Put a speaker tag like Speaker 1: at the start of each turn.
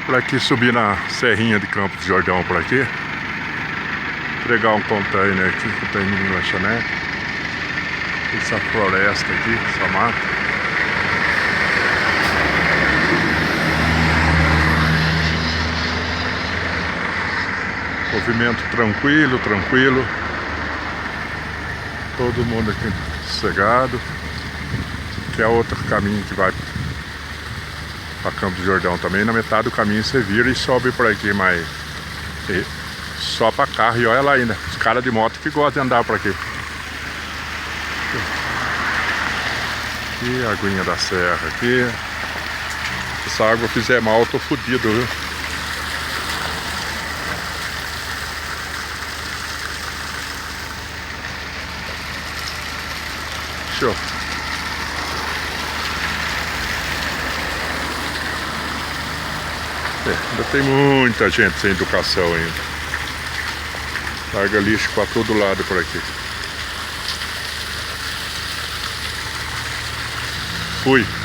Speaker 1: Por aqui subir na Serrinha de Campos do Jordão por aqui. Entregar um container aqui, container de lanchonete. Essa floresta aqui, essa mata. Movimento tranquilo, tranquilo. Todo mundo aqui sossegado. Que é outro caminho que vai para Campos do Jordão também. Na metade do caminho você vira e sobe por aqui, mas só para carro. E olha lá ainda, os caras de moto que gostam de andar por aqui. Aqui a aguinha da serra aqui. Se essa água fizer mal, eu tô fodido, viu? Show. Ainda tem muita gente sem educação ainda. Larga lixo para todo lado por aqui. Fui.